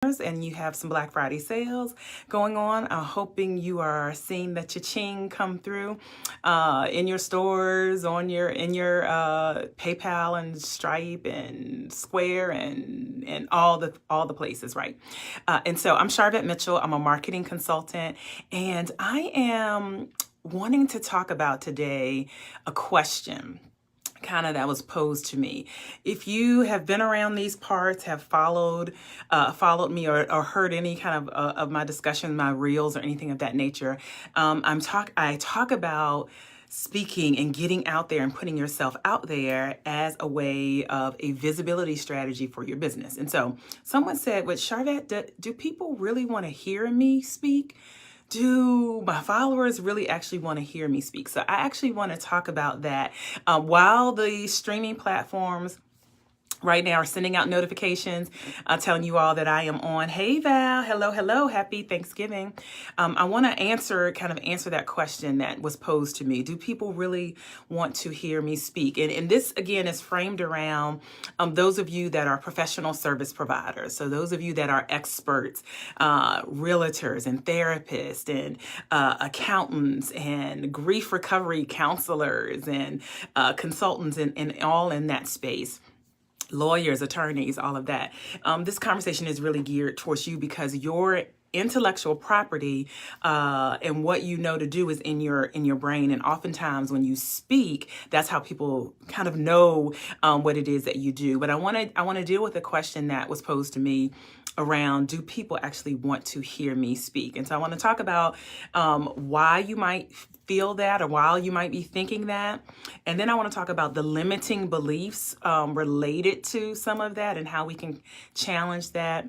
and you have some Black Friday sales going on. I'm hoping you are seeing the cha-ching come through in your stores, in your PayPal and Stripe and Square and all the places, right? And so I'm Charvette Mitchell. I'm a marketing consultant, and I am wanting to talk about today a question kind of that was posed to me. If you have been around these parts, have followed me or heard any kind of my discussion, my reels or anything of that nature, I talk about speaking and getting out there and putting yourself out there as a way of a visibility strategy for your business. And so someone said, "Well, Charvette, do people really want to hear me speak? Do my followers really actually want to hear me speak?" So I actually want to talk about that. While the streaming platforms right now are sending out notifications telling you all that I am on. Hey Val, hello, happy Thanksgiving. I want to answer that question that was posed to me. Do people really want to hear me speak? And this again is framed around those of you that are professional service providers. So those of you that are experts, realtors and therapists and accountants and grief recovery counselors and consultants and all in that space. Lawyers, attorneys, all of that. This conversation is really geared towards you because your intellectual property and what you know to do is in your brain, and oftentimes when you speak, that's how people kind of know what it is that you do. But I want to deal with a question that was posed to me around, do people actually want to hear me speak? And so I want to talk about why you might feel that or why you might be thinking that. And then I want to talk about the limiting beliefs related to some of that and how we can challenge that.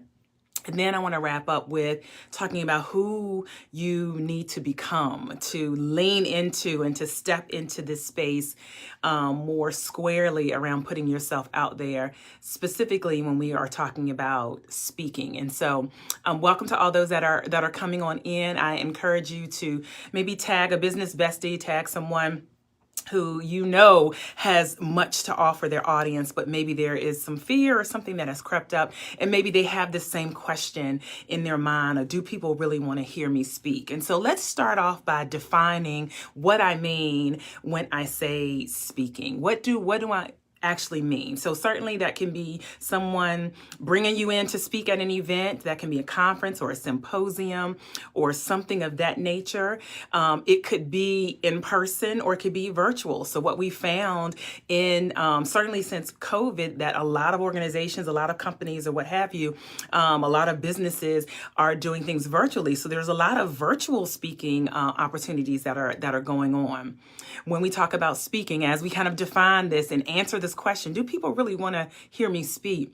And then I want to wrap up with talking about who you need to become to lean into and to step into this space more squarely around putting yourself out there, specifically when we are talking about speaking. And so welcome to all those that are coming on in. I encourage you to maybe tag a business bestie, tag someone who you know has much to offer their audience, but maybe there is some fear or something that has crept up, and maybe they have the same question in their mind, or do people really want to hear me speak? And so let's start off by defining what I mean when I say speaking. What do I actually mean? So certainly that can be someone bringing you in to speak at an event. That can be a conference or a symposium or something of that nature. It could be in person or it could be virtual. So what we found in certainly since COVID, that a lot of organizations, a lot of companies or what have you, a lot of businesses are doing things virtually. So there's a lot of virtual speaking opportunities that are going on. When we talk about speaking, as we kind of define this and answer this question, do people really want to hear me speak?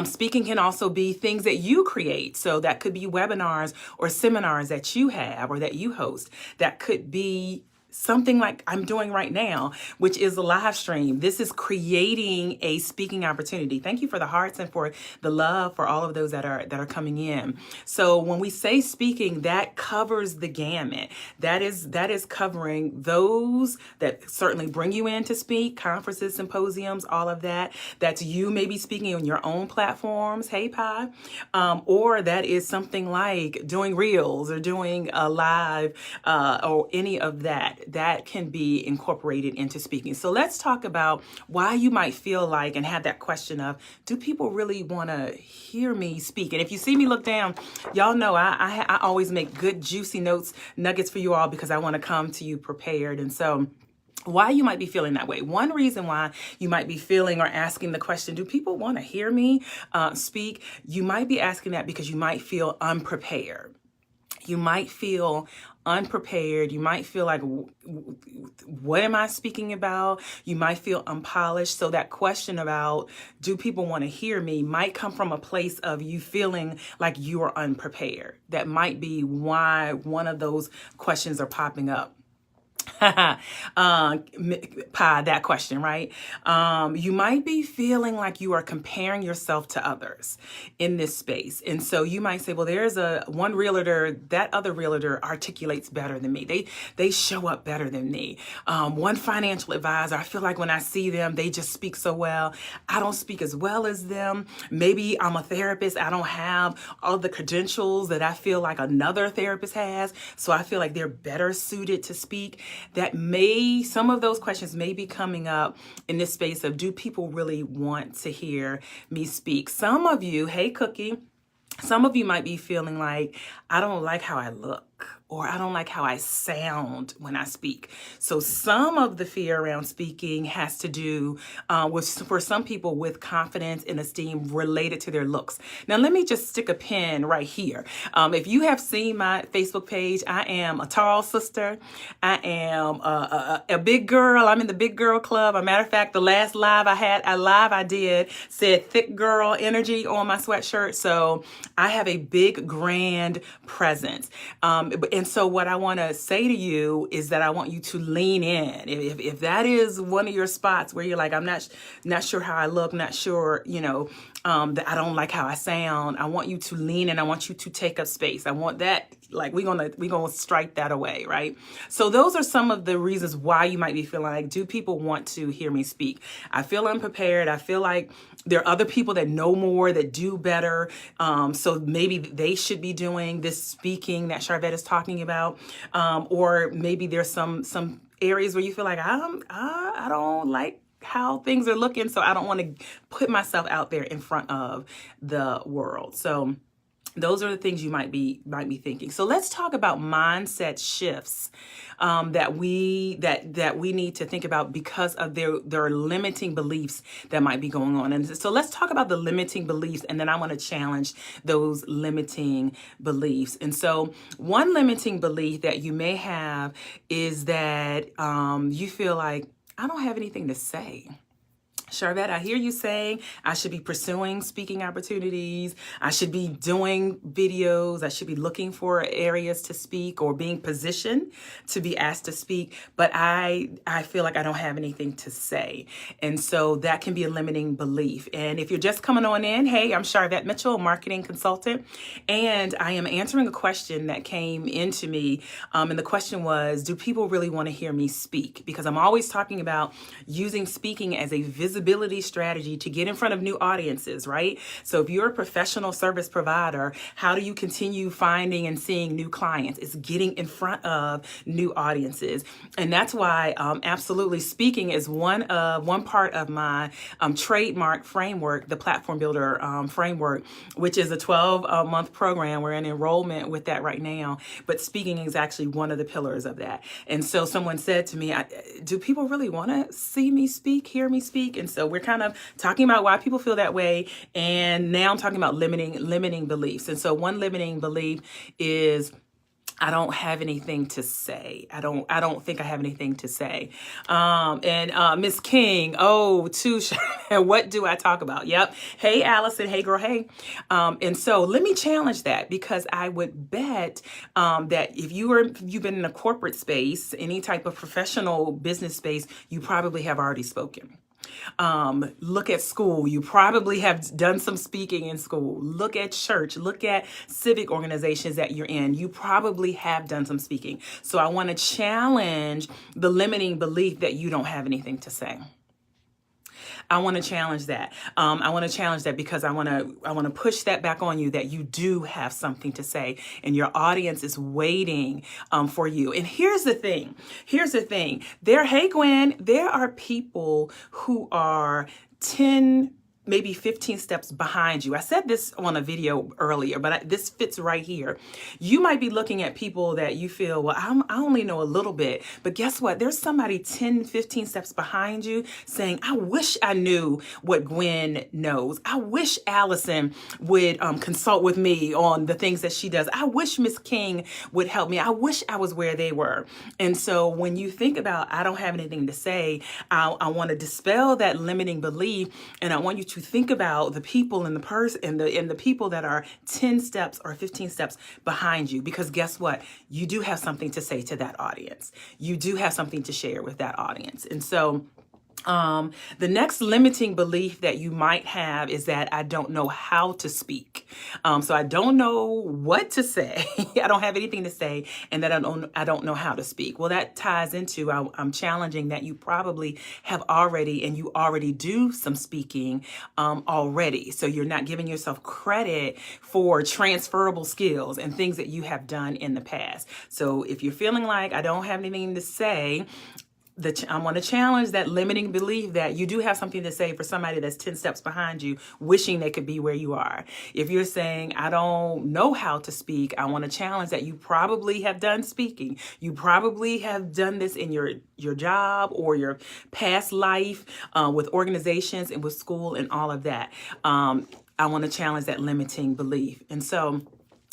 Speaking can also be things that you create. So that could be webinars or seminars that you have or that you host. That could be something like I'm doing right now, which is a live stream. This is creating a speaking opportunity. Thank you for the hearts and for the love for all of those that are coming in. So when we say speaking, that covers the gamut. That is covering those that certainly bring you in to speak, conferences, symposiums, all of that. That's you maybe speaking on your own platforms, Hey Pi, or that is something like doing reels or doing a live or any of that. That can be incorporated into speaking. So let's talk about why you might feel like and have that question of, do people really want to hear me speak? And if you see me look down, y'all know I always make good, juicy nuggets for you all because I want to come to you prepared. And so why you might be feeling that way. One reason why you might be feeling or asking the question, do people want to hear me speak? You might be asking that because you might feel unprepared. You might feel unprepared. You might feel like, what am I speaking about? You might feel unpolished. So that question about, do people want to hear me, might come from a place of you feeling like you are unprepared. That might be why one of those questions are popping up. that question, right? You might be feeling like you are comparing yourself to others in this space. And so you might say, well, there's one realtor, that other realtor articulates better than me. They show up better than me. One financial advisor, I feel like when I see them, they just speak so well. I don't speak as well as them. Maybe I'm a therapist. I don't have all the credentials that I feel like another therapist has. So I feel like they're better suited to speak. Some of those questions may be coming up in this space of, do people really want to hear me speak? Some of you, hey Cookie, some of you might be feeling like, I don't like how I look, or I don't like how I sound when I speak. So some of the fear around speaking has to do for some people with confidence and esteem related to their looks. Now, let me just stick a pin right here. If you have seen my Facebook page, I am a tall sister. I am a big girl. I'm in the big girl club. As a matter of fact, the last live I did said thick girl energy on my sweatshirt. So I have a big, grand presence. And so what I want to say to you is that I want you to lean in. If that is one of your spots where you're like, I'm not sure how I look, not sure, that I don't like how I sound, I want you to lean in. I want you to take up space. I want that, like, we're gonna strike that away, right? So those are some of the reasons why you might be feeling like, do people want to hear me speak? I feel unprepared. I feel like there are other people that know more, that do better. So maybe they should be doing this speaking that Charvette is talking about. Or maybe there's some areas where you feel like, I don't like how things are looking, so I don't want to put myself out there in front of the world. So those are the things you might be thinking. So let's talk about mindset shifts that we need to think about because of their limiting beliefs that might be going on. And so let's talk about the limiting beliefs, and then I want to challenge those limiting beliefs. And so one limiting belief that you may have is that you feel like, I don't have anything to say. Charvette, I hear you saying I should be pursuing speaking opportunities. I should be doing videos. I should be looking for areas to speak or being positioned to be asked to speak. But I feel like I don't have anything to say. And so that can be a limiting belief. And if you're just coming on in, hey, I'm Charvette Mitchell, a marketing consultant. And I am answering a question that came into me. And the question was, do people really want to hear me speak? Because I'm always talking about using speaking as a visibility strategy to get in front of new audiences, right? So if you're a professional service provider, how do you continue finding and seeing new clients? It's getting in front of new audiences. And that's why absolutely speaking is one part of my trademark framework, the Platform Builder framework, which is a 12-month program. We're in enrollment with that right now. But speaking is actually one of the pillars of that. And so someone said to me, do people really want to see me speak, hear me speak? And so we're kind of talking about why people feel that way. And now I'm talking about limiting beliefs. And so one limiting belief is, I don't have anything to say. I don't think I have anything to say. And Miss King, what do I talk about? Yep. Hey, Allison. Hey, girl. Hey. And so let me challenge that, because I would bet that if you've been in a corporate space, any type of professional business space, you probably have already spoken. Look at school. You probably have done some speaking in school. Look at church. Look at civic organizations that you're in. You probably have done some speaking. So I want to challenge the limiting belief that you don't have anything to say. I want to challenge that. I want to challenge that because I want to push that back on you, that you do have something to say and your audience is waiting for you. And here's the thing. Hey, Gwen, there are people who are 10, maybe 15 steps behind you. I said this on a video earlier, but this fits right here. You might be looking at people that you feel, well, I only know a little bit, but guess what? There's somebody 10, 15 steps behind you saying, I wish I knew what Gwen knows. I wish Allison would consult with me on the things that she does. I wish Miss King would help me. I wish I was where they were. And so when you think about, I don't have anything to say, I want to dispel that limiting belief, and I want you to to think about the people and the person and the people that are 10 steps or 15 steps behind you, because guess what? You do have something to say to that audience. You do have something to share with that audience. And so the next limiting belief that you might have is that I don't know how to speak. So I don't know what to say. I don't have anything to say, and that I don't know how to speak. Well, that ties into I'm challenging that you probably have already, and you already do some speaking already. So you're not giving yourself credit for transferable skills and things that you have done in the past. So if you're feeling like I don't have anything to say, I want to challenge that limiting belief that you do have something to say for somebody that's 10 steps behind you, wishing they could be where you are. If you're saying, I don't know how to speak, I want to challenge that you probably have done speaking. You probably have done this in your job or your past life with organizations and with school and all of that. I want to challenge that limiting belief. And so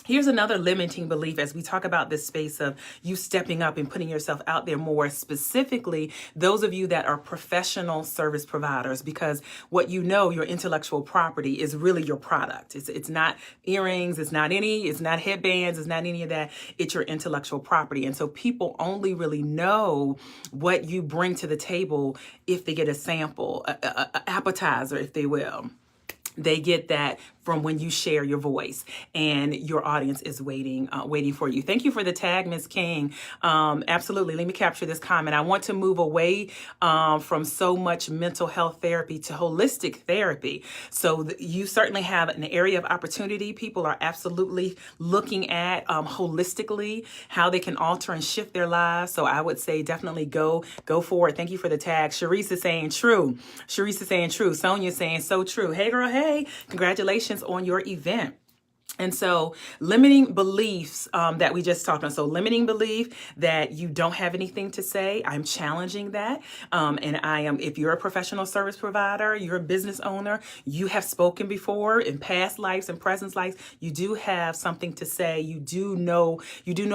here's another limiting belief as we talk about this space of you stepping up and putting yourself out there more, specifically those of you that are professional service providers, because what you know, your intellectual property is really your product. It's not earrings, it's not headbands, it's not any of that. It's your intellectual property. And so people only really know what you bring to the table if they get a sample, a appetizer, if they will. They get that from when you share your voice, and your audience is waiting for you. Thank you for the tag, Ms. King. Absolutely. Let me capture this comment. I want to move away from so much mental health therapy to holistic therapy. So you certainly have an area of opportunity. People are absolutely looking at holistically how they can alter and shift their lives. So I would say definitely go for it. Thank you for the tag. Sharice is saying true. Sharice is saying true. Sonia is saying so true. Hey girl, hey, congratulations on your event. And so limiting beliefs that we just talked on. So limiting belief that you don't have anything to say. I'm challenging that. And if you're a professional service provider, you're a business owner, you have spoken before in past lives and present lives, you do have something to say. You do know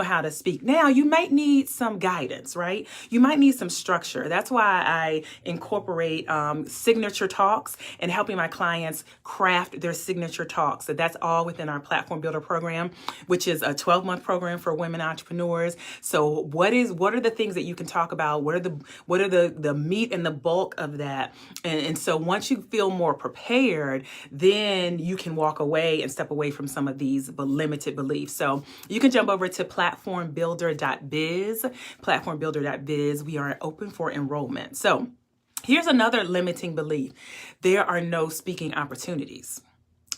how to speak. Now you might need some guidance, right? You might need some structure. That's why I incorporate signature talks and helping my clients craft their signature talks. So that's all within our Platform Builder program, which is a 12-month program for women entrepreneurs. So what are the things that you can talk about? What are the meat and the bulk of that? And so once you feel more prepared, then you can walk away and step away from some of these limited beliefs. So you can jump over to platformbuilder.biz, platformbuilder.biz. We are open for enrollment. So here's another limiting belief. There are no speaking opportunities.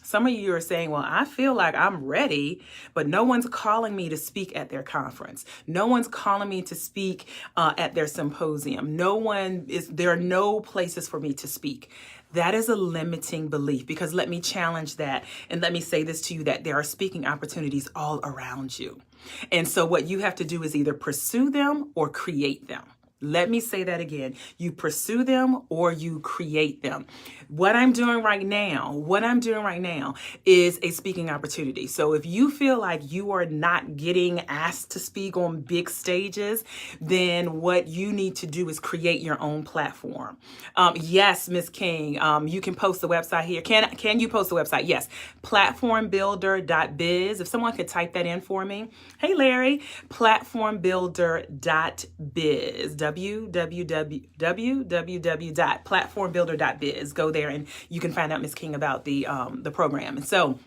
Some of you are saying, well, I feel like I'm ready, but no one's calling me to speak at their conference. No one's calling me to speak at their symposium. There are no places for me to speak. That is a limiting belief, because let me challenge that. And let me say this to you, that there are speaking opportunities all around you. And so what you have to do is either pursue them or create them. Let me say that again. You pursue them or you create them. What I'm doing right now is a speaking opportunity. So if you feel like you are not getting asked to speak on big stages, then what you need to do is create your own platform. Yes, Ms. King, you can post the website here. Can you post the website? Yes, platformbuilder.biz. If someone could type that in for me. Hey, Larry, platformbuilder.biz. www.platformbuilder.biz. Go there and you can find out, Ms. King, about the program. And so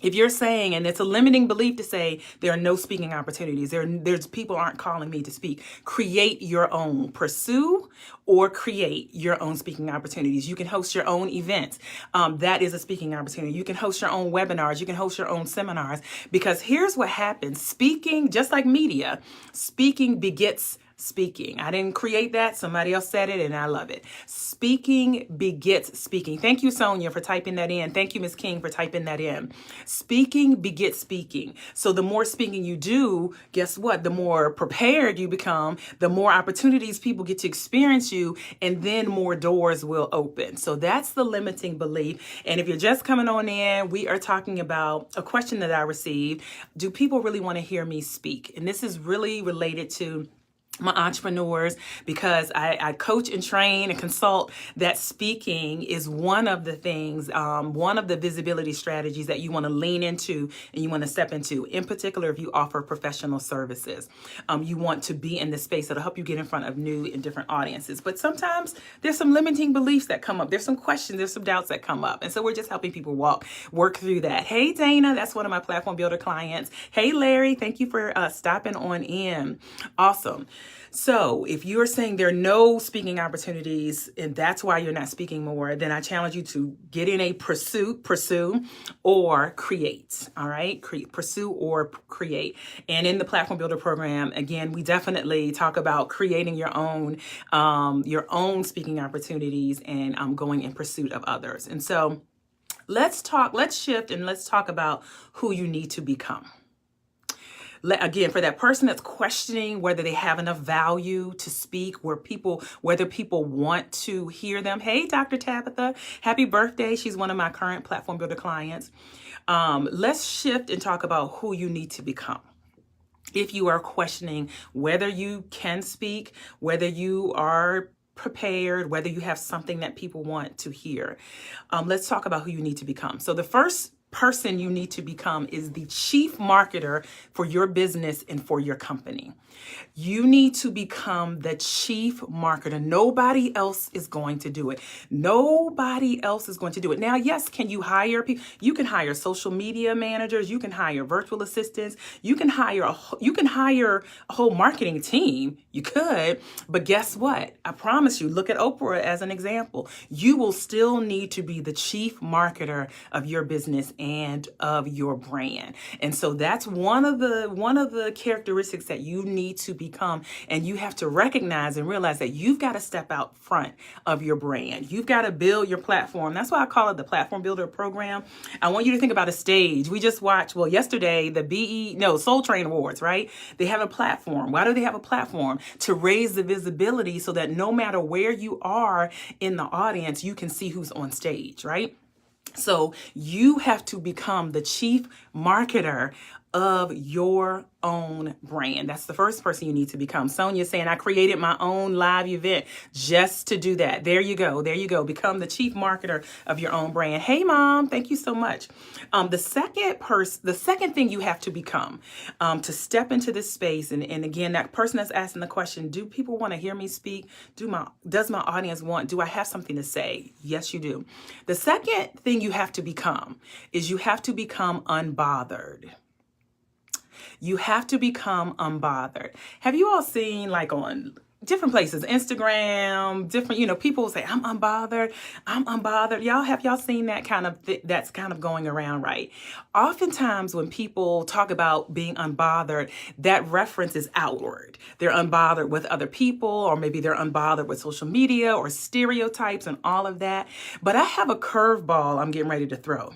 if you're saying, and it's a limiting belief to say there are no speaking opportunities, there's people aren't calling me to speak, create your own. Pursue or create your own speaking opportunities. You can host your own events. That is a speaking opportunity. You can host your own webinars. You can host your own seminars, because here's what happens. Speaking, just like media, speaking begets speaking. I didn't create that. Somebody else said it and I love it. Speaking begets speaking. Thank you, Sonia, for typing that in. Thank you, Ms. King, for typing that in. Speaking begets speaking. So the more speaking you do, guess what? The more prepared you become, the more opportunities people get to experience you, and then more doors will open. So that's the limiting belief. And if you're just coming on in, we are talking about a question that I received. Do people really want to hear me speak? And this is really related to my entrepreneurs, because I coach and train and consult that speaking is one of the things, one of the visibility strategies that you want to lean into and you want to step into. In particular, if you offer professional services, you want to be in the space that'll help you get in front of new and different audiences. But sometimes there's some limiting beliefs that come up. There's some questions, there's some doubts that come up. And so we're just helping people work through that. Hey, Dana, that's one of my platform builder clients. Hey, Larry, thank you for stopping on in. Awesome. So if you're saying there are no speaking opportunities and that's why you're not speaking more, then I challenge you to get in a pursue or create. All right. Pursue or create. And in the Platform Builder program, again, we definitely talk about creating your own speaking opportunities and going in pursuit of others. And so let's shift and let's talk about who you need to become. Again, for that person that's questioning whether they have enough value to speak, whether people want to hear them. Hey, Dr. Tabitha, happy birthday. She's one of my current Platform Builder clients. Let's shift and talk about who you need to become. If you are questioning whether you can speak, whether you are prepared, whether you have something that people want to hear, let's talk about who you need to become. So the first person you need to become is the chief marketer for your business and for your company. You need to become the chief marketer. Nobody else is going to do it. Nobody else is going to do it. Now, yes, can you hire people? You can hire social media managers. You can hire virtual assistants. You can hire a whole marketing team. You could, but guess what? I promise you, look at Oprah as an example. You will still need to be the chief marketer of your business and of your brand. And so that's one of the characteristics that you need to become. And you have to recognize and realize that you've got to step out front of your brand. You've got to build your platform. That's why I call it the Platform Builder program. I want you to think about a stage. We just watched, yesterday, the Soul Train Awards, right? They have a platform. Why do they have a platform? To raise the visibility so that no matter where you are in the audience, you can see who's on stage, right? So you have to become the chief marketer of your own brand. That's the first person you need to become. Sonia's saying, I created my own live event just to do that. There you go. There you go. Become the chief marketer of your own brand. Hey, Mom, thank you so much. The second thing you have to become to step into this space, and again, that person that's asking the question, do people want to hear me speak? Does my audience do I have something to say? Yes, you do. The second thing you have to become is you have to become unbothered. You have to become unbothered. Have you all seen, like, on different places, Instagram, different, people say, I'm unbothered. Have y'all seen that that's kind of going around, right? Oftentimes when people talk about being unbothered, that reference is outward. They're unbothered with other people, or maybe they're unbothered with social media or stereotypes and all of that. But I have a curveball I'm getting ready to throw.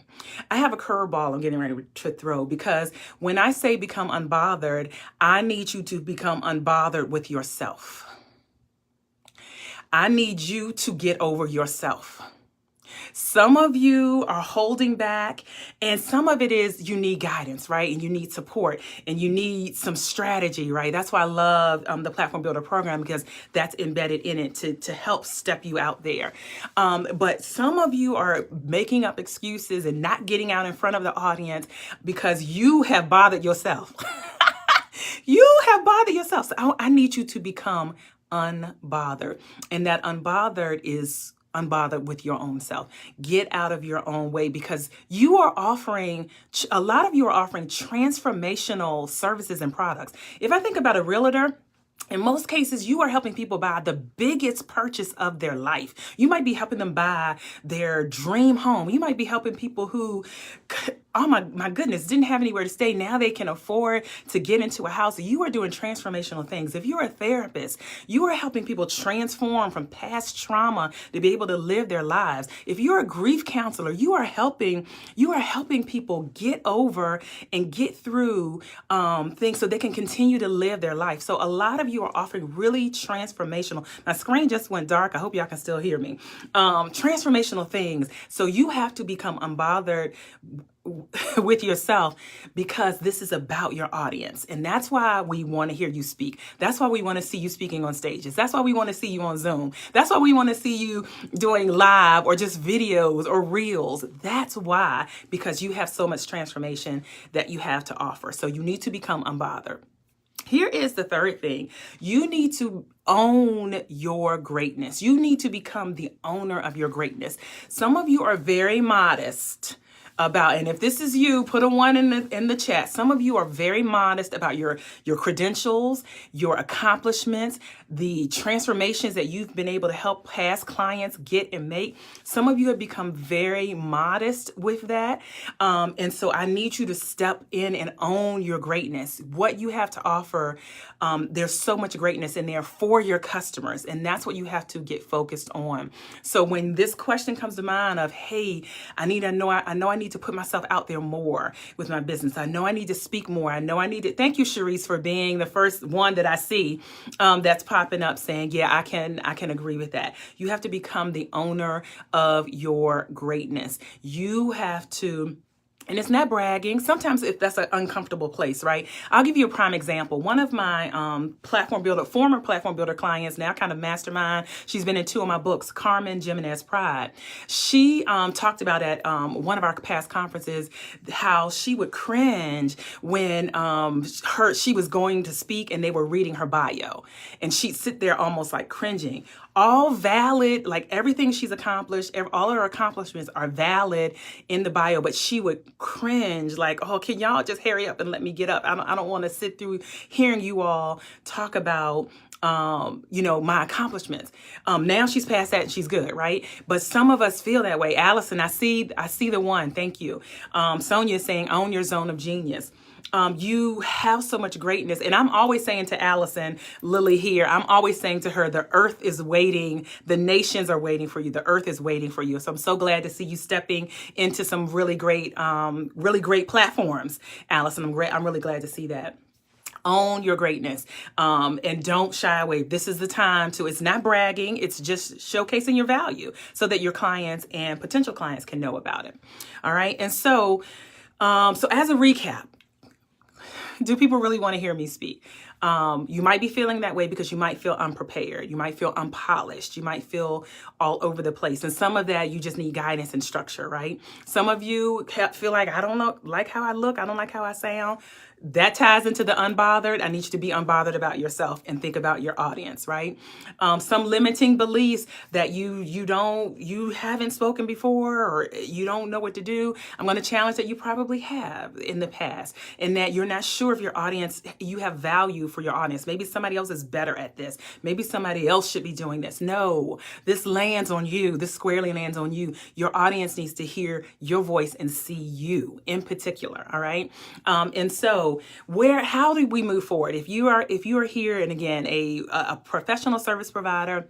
Because when I say become unbothered, I need you to become unbothered with yourself. I need you to get over yourself. Some of you are holding back, and some of it is you need guidance, right? And you need support, and you need some strategy, right? That's why I love the Platform Builder program, because that's embedded in it to help step you out there. But some of you are making up excuses and not getting out in front of the audience because you have bothered yourself. You have bothered yourself. So I need you to become unbothered. And that unbothered is unbothered with your own self. Get out of your own way, because a lot of you are offering transformational services and products. If I think about a realtor, in most cases, you are helping people buy the biggest purchase of their life. You might be helping them buy their dream home. You might be helping people who, oh my goodness, didn't have anywhere to stay. Now they can afford to get into a house. You are doing transformational things. If you're a therapist, you are helping people transform from past trauma to be able to live their lives. If you're a grief counselor, you are helping people get over and get through things so they can continue to live their life. So a lot of you are offering really transformational. My screen just went dark. I hope y'all can still hear me. Transformational things. So you have to become unbothered with yourself, because this is about your audience. And that's why we want to hear you speak. That's why we want to see you speaking on stages. That's why we want to see you on Zoom. That's why we want to see you doing live or just videos or reels. That's why, because you have so much transformation that you have to offer. So you need to become unbothered. Here is the third thing. You need to own your greatness. You need to become the owner of your greatness. Some of you are very modest about, and if this is you, put a 1 in the chat. Some of you are very modest about your credentials, your accomplishments, the transformations that you've been able to help past clients get and make. Some of you have become very modest with that. And so I need you to step in and own your greatness. What you have to offer, there's so much greatness in there for your customers. And that's what you have to get focused on. So when this question comes to mind of, hey, I know I need to put myself out there more with my business. I know I need to speak more. I know I need to. Thank you, Sharice, for being the first one that I see that's popping up saying, yeah, I can agree with that. You have to become the owner of your greatness. You have to. And it's not bragging. Sometimes if that's an uncomfortable place, right? I'll give you a prime example. One of my former platform builder clients, now kind of mastermind, she's been in 2 of my books, Carmen Jimenez Pride. She talked about at one of our past conferences how she would cringe when she was going to speak and they were reading her bio. And she'd sit there almost like cringing. All valid, like everything she's accomplished, all of her accomplishments are valid in the bio, but she would cringe like, oh, can y'all just hurry up and let me get up? I don't want to sit through hearing you all talk about my accomplishments. Now she's past that and she's good, right? But some of us feel that way. Allison, I see the one. Thank you. Sonia is saying, own your zone of genius. You have so much greatness. And I'm always saying to Allison, Lily here, I'm always saying to her, the earth is waiting. The nations are waiting for you. The earth is waiting for you. So I'm so glad to see you stepping into some really great platforms, Allison. I'm really glad to see that. Own your greatness, and don't shy away. This is the time to, it's not bragging. It's just showcasing your value so that your clients and potential clients can know about it. All right. And so as a recap, do people really want to hear me speak? You might be feeling that way because you might feel unprepared. You might feel unpolished. You might feel all over the place. And some of that, you just need guidance and structure, right? Some of you feel like, I don't like how I look. I don't like how I sound. That ties into the unbothered. I need you to be unbothered about yourself and think about your audience, right? Some limiting beliefs that you haven't spoken before, or you don't know what to do. I'm going to challenge that you probably have in the past, and that you're not sure if your audience, you have value for your audience. Maybe somebody else is better at this. Maybe somebody else should be doing this. No, this lands on you. This squarely lands on you. Your audience needs to hear your voice and see you in particular. All right. And so how do we move forward? If you are here, and again, a professional service provider,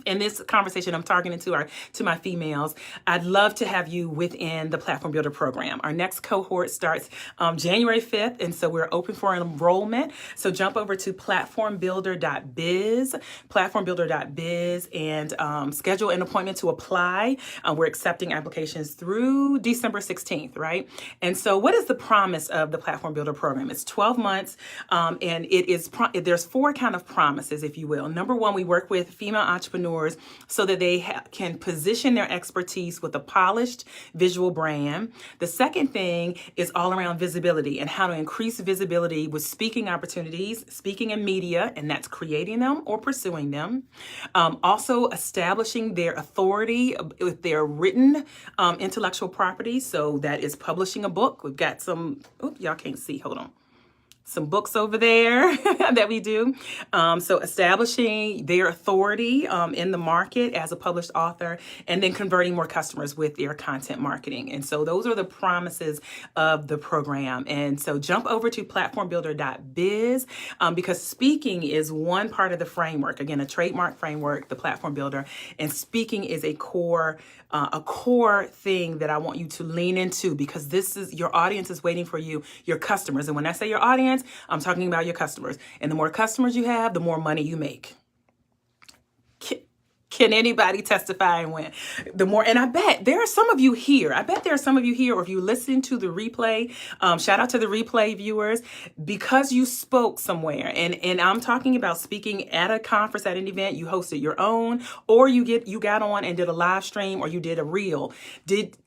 in this conversation, I'm targeting to my females. I'd love to have you within the Platform Builder program. Our next cohort starts January 5th, and so we're open for enrollment. So jump over to platformbuilder.biz, and schedule an appointment to apply. We're accepting applications through December 16th, right? And so what is the promise of the Platform Builder program? It's 12 months, and there's 4 kind of promises, if you will. Number 1, we work with female entrepreneurs so that they can position their expertise with a polished visual brand. The second thing is all around visibility and how to increase visibility with speaking opportunities, speaking in media, and that's creating them or pursuing them. Also establishing their authority with their written intellectual property. So that is publishing a book. We've got some, y'all can't see, hold on. Some books over there that we do. So establishing their authority in the market as a published author, and then converting more customers with their content marketing. And so those are the promises of the program. And so jump over to platformbuilder.biz because speaking is one part of the framework. Again, a trademark framework, the Platform Builder, and speaking is a core thing that I want you to lean into, because this is your audience is waiting for you, your customers. And when I say your audience, I'm talking about your customers. And the more customers you have, the more money you make. Can anybody testify and win? The more, and I bet there are some of you here. I bet there are some of you here, or if you listen to the replay, shout out to the replay viewers, because you spoke somewhere. And I'm talking about speaking at a conference, at an event, you hosted your own, or you got on and did a live stream, or you did a reel.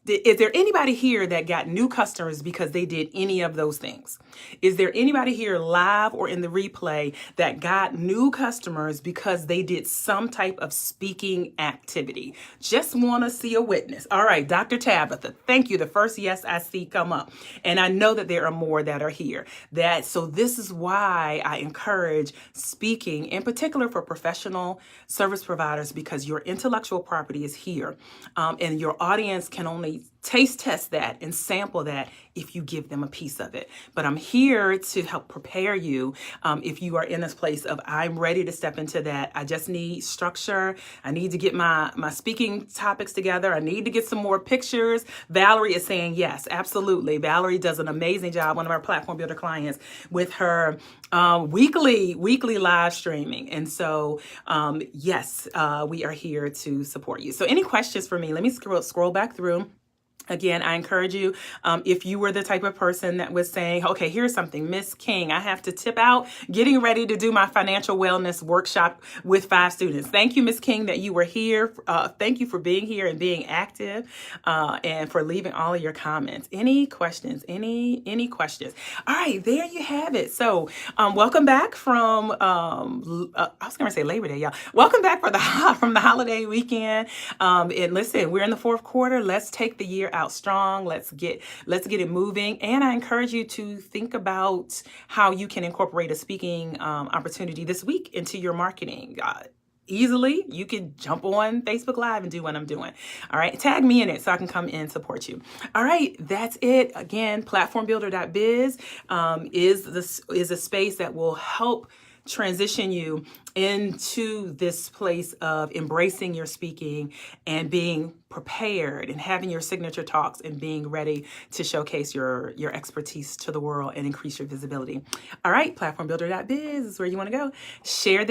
Is there anybody here that got new customers because they did any of those things? Is there anybody here live or in the replay that got new customers because they did some type of speaking activity? Just want to see a witness. All right, Dr. Tabitha, thank you. The first yes I see come up. And I know that there are more that are here. So this is why I encourage speaking, in particular for professional service providers, because your intellectual property is here. And your audience can only taste test that and sample that if you give them a piece of it. But I'm here to help prepare you if you are in this place of, I'm ready to step into that. I just need structure. I need to get my speaking topics together. I need to get some more pictures. Valerie is saying yes, absolutely. Valerie does an amazing job, one of our Platform Builder clients, with her weekly live streaming. And so, yes, we are here to support you. So any questions for me? Let me scroll back through. Again, I encourage you, if you were the type of person that was saying, okay, here's something, Miss King, I have to tip out, getting ready to do my financial wellness workshop with 5 students. Thank you, Miss King, that you were here. Thank you for being here and being active, and for leaving all of your comments. Any questions? Any questions? All right, there you have it. So welcome back from, I was going to say Labor Day, y'all. Welcome back from the holiday weekend. And listen, we're in the 4th quarter. Let's take the year out strong. Let's get it moving. And I encourage you to think about how you can incorporate a speaking opportunity this week into your marketing. Easily, you can jump on Facebook Live and do what I'm doing. All right, tag me in it so I can come in and support you. All right, that's it. Again, platformbuilder.biz is a space that will help transition you into this place of embracing your speaking and being prepared and having your signature talks and being ready to showcase your expertise to the world and increase your visibility. All right, platformbuilder.biz is where you want to go. Share this